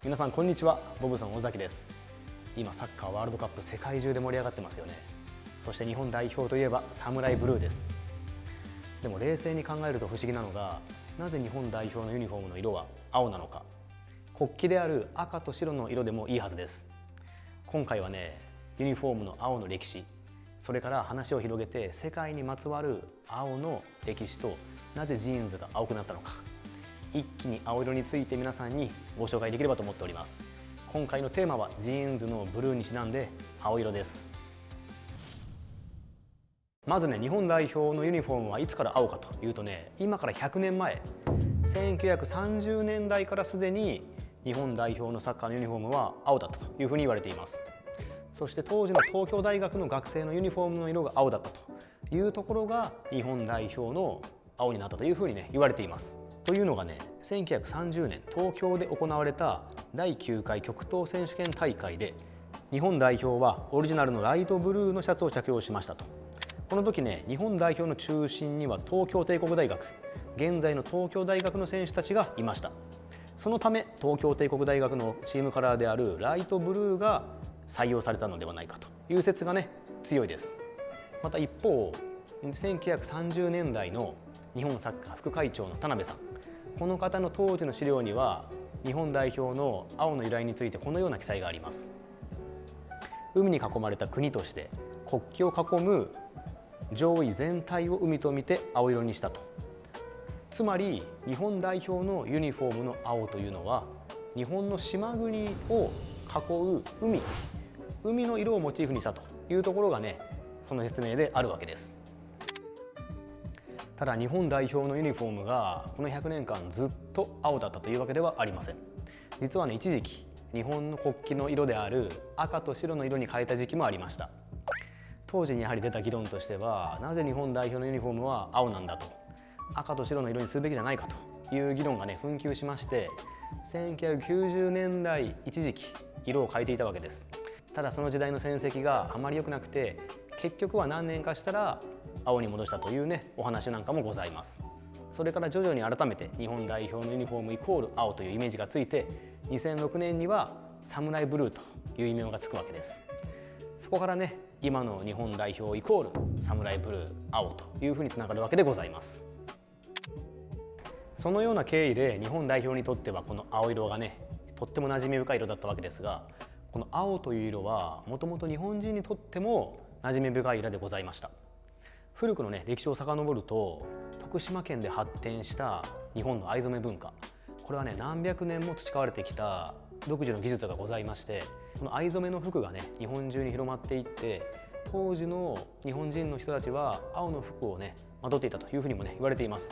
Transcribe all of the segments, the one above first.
皆さんこんにちは。ボブソン尾崎です。今サッカーワールドカップ世界中で盛り上がってますよね。そして日本代表といえばサムライブルーです。でも冷静に考えると不思議なのが、なぜ日本代表のユニフォームの色は青なのか。国旗である赤と白の色でもいいはずです。今回はね、ユニフォームの青の歴史、それから話を広げて世界にまつわる青の歴史と、なぜジーンズが青くなったのか、一気に青色について皆さんにご紹介できればと思っております。今回のテーマはジーンズのブルーにちなんで青色です。まずね、日本代表のユニフォームはいつから青かというとね、今から100年前1930年代からすでに日本代表のサッカーのユニフォームは青だったというふうに言われています。そして当時の東京大学の学生のユニフォームの色が青だったというところが日本代表の青になったというふうにね言われています。というのがね、1930年東京で行われた第9回極東選手権大会で、日本代表はオリジナルのライトブルーのシャツを着用しましたと。この時ね、日本代表の中心には東京帝国大学、現在の東京大学の選手たちがいました。そのため東京帝国大学のチームカラーであるライトブルーが採用されたのではないかという説がね強いです。また一方、1930年代の日本サッカー副会長の田辺さん、この方の当時の資料には日本代表の青の由来についてこのような記載があります。海に囲まれた国として国旗を囲む上位全体を海と見て青色にしたと。つまり日本代表のユニフォームの青というのは、日本の島国を囲う海の色をモチーフにしたというところがね、その説明であるわけです。ただ日本代表のユニフォームがこの100年間ずっと青だったというわけではありません。実はね、一時期日本の国旗の色である赤と白の色に変えた時期もありました。当時にやはり出た議論としては、なぜ日本代表のユニフォームは青なんだと、赤と白の色にするべきじゃないかという議論がね紛糾しまして、1990年代一時期色を変えていたわけです。ただその時代の戦績があまり良くなくて、結局は何年かしたら青に戻したというねお話なんかもございます。それから徐々に改めて日本代表のユニフォームイコール青というイメージがついて、2006年にはサムライブルーという異名がつくわけです。そこからね、今の日本代表イコールサムライブルー青というふうにつながるわけでございます。そのような経緯で日本代表にとってはこの青色がねとっても馴染み深い色だったわけですが、この青という色はもともと日本人にとっても馴染み深い色でございました。古くのね歴史を遡ると、徳島県で発展した日本の藍染め文化、これはね何百年も培われてきた独自の技術がございまして、この藍染めの服がね日本中に広まっていって、当時の日本人の人たちは青の服をねまとっていたというふうにもね言われています。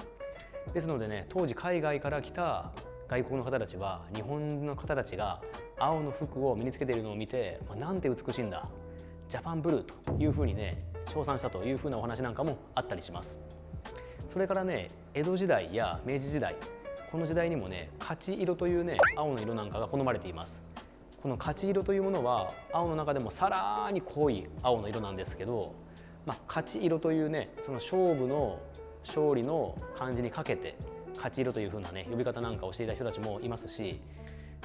ですのでね、当時海外から来た外国の方たちは日本の方たちが青の服を身につけているのを見て、なんて美しいんだ、ジャパンブルーというふうにね称賛したというふうなお話なんかもあったりします。それからね、江戸時代や明治時代、この時代にもね勝ち色というね青の色なんかが好まれています。この勝ち色というものは青の中でもさらに濃い青の色なんですけど、勝ち色というねその勝負の勝利の漢字にかけて勝ち色というふうなね呼び方なんかをしていた人たちもいますし、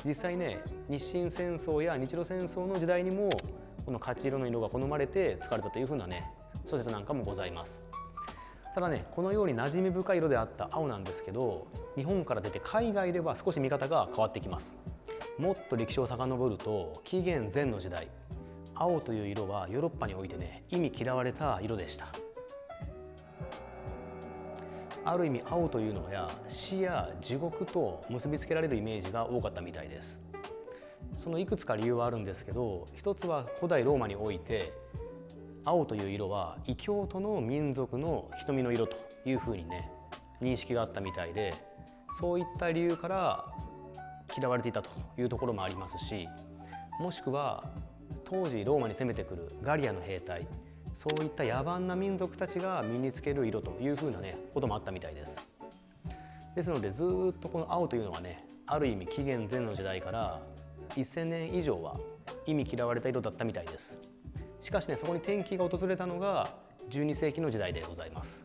実際ね日清戦争や日露戦争の時代にもこの勝ち色の色が好まれて使われたというふうなね諸説なんかもございます。ただね、このように馴染み深い色であった青なんですけど、日本から出て海外では少し見方が変わってきます。もっと歴史を遡ると紀元前の時代、青という色はヨーロッパにおいてね忌み嫌われた色でした。ある意味青というのは死や地獄と結びつけられるイメージが多かったみたいです。そのいくつか理由はあるんですけど、一つは古代ローマにおいて青という色は異教徒の民族の瞳の色というふうにね認識があったみたいで、そういった理由から嫌われていたというところもありますし、もしくは当時ローマに攻めてくるガリアの兵隊、そういった野蛮な民族たちが身につける色というふうなねこともあったみたいです。ですのでずっとこの青というのはね、ある意味紀元前の時代から1000年以上は忌み嫌われた色だったみたいです。しかしね、そこに転機が訪れたのが12世紀の時代でございます。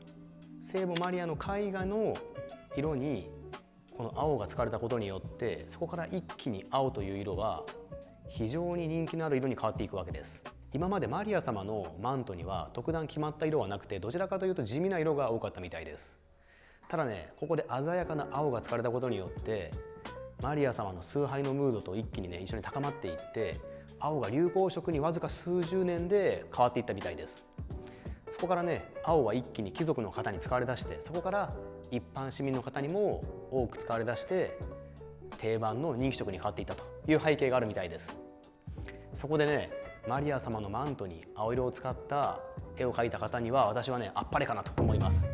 聖母マリアの絵画の色にこの青が使われたことによってそこから一気に青という色は非常に人気のある色に変わっていくわけです。今までマリア様のマントには特段決まった色はなくて、どちらかというと地味な色が多かったみたいです。ただね、ここで鮮やかな青が使われたことによってマリア様の崇拝のムードと一気にね一緒に高まっていって、青が流行色にわずか数十年で変わっていったみたいです。そこからね、青は一気に貴族の方に使われだして、そこから一般市民の方にも多く使われだして定番の人気色に変わっていったという背景があるみたいです。そこでね、マリア様のマントに青色を使った絵を描いた方には私はねあっぱれかなと思います。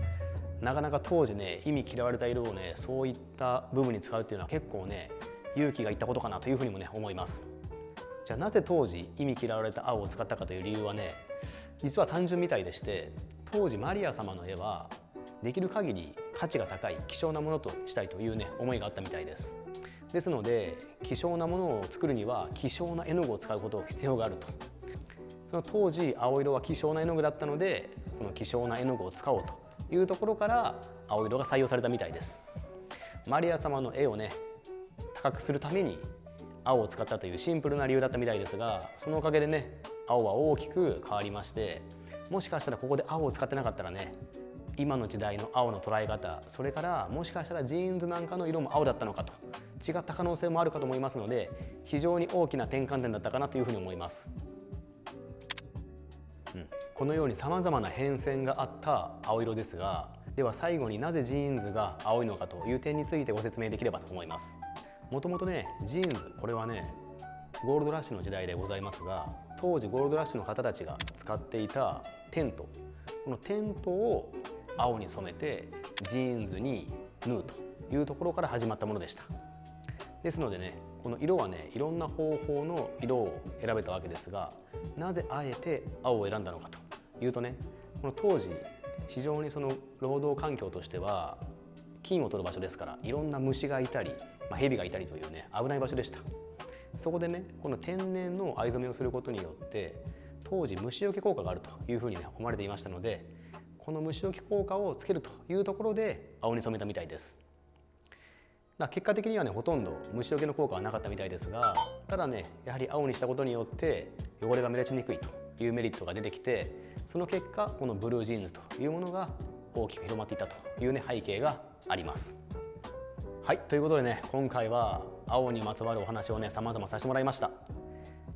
なかなか当時ね、意味嫌われた色をねそういった部分に使うっていうのは結構ね勇気がいったことかなというふうにもね思います。じゃあなぜ当時意味嫌われた青を使ったかという理由はね、実は単純みたいでして、当時マリア様の絵はできる限り価値が高い希少なものとしたいというね思いがあったみたいです。ですので希少なものを作るには希少な絵の具を使うことが必要があると。その当時青色は希少な絵の具だったので、この希少な絵の具を使おうというところから青色が採用されたみたいです。マリア様の絵をね高くするために青を使ったというシンプルな理由だったみたいですが、そのおかげでね青は大きく変わりまして、もしかしたらここで青を使ってなかったらね、今の時代の青の捉え方、それからもしかしたらジーンズなんかの色も青だったのかと違った可能性もあるかと思いますので、非常に大きな転換点だったかなというふうに思います。このようにさまざまな変遷があった青色ですが、では最後になぜジーンズが青いのかという点についてご説明できればと思います。もともとねジーンズ、これはねゴールドラッシュの時代でございますが、当時ゴールドラッシュの方たちが使っていたテント、このテントを青に染めてジーンズに縫うというところから始まったものでした。ですのでね、この色はねいろんな方法の色を選べたわけですが、なぜあえて青を選んだのかというとね、この当時非常にその労働環境としては金を取る場所ですから、いろんな虫がいたり、蛇がいたりというね危ない場所でした。そこでねこの天然の藍染めをすることによって当時虫除け効果があるというふうにね思われていましたので、この虫除け効果をつけるというところで青に染めたみたいです。結果的にはねほとんど虫除けの効果はなかったみたいですが、ただねやはり青にしたことによって汚れが目立ちにくいというメリットが出てきて、その結果このブルージーンズというものが大きく広まっていったというね背景があります。はい、ということでね今回は青にまつわるお話をね様々させてもらいました。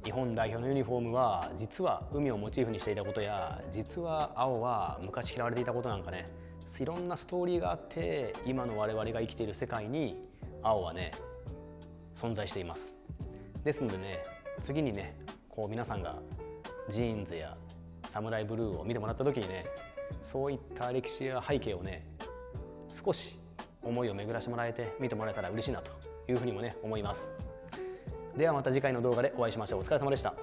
日本代表のユニフォームは実は海をモチーフにしていたことや、実は青は昔嫌われていたことなんかね、いろんなストーリーがあって今の我々が生きている世界に青はね存在しています。ですのでね、次にねこう皆さんがジーンズやサムライブルーを見てもらった時にね、そういった歴史や背景をね少し思いを巡らしてもらえて見てもらえたら嬉しいなというふうにもね思います。ではまた次回の動画でお会いしましょう。お疲れ様でした。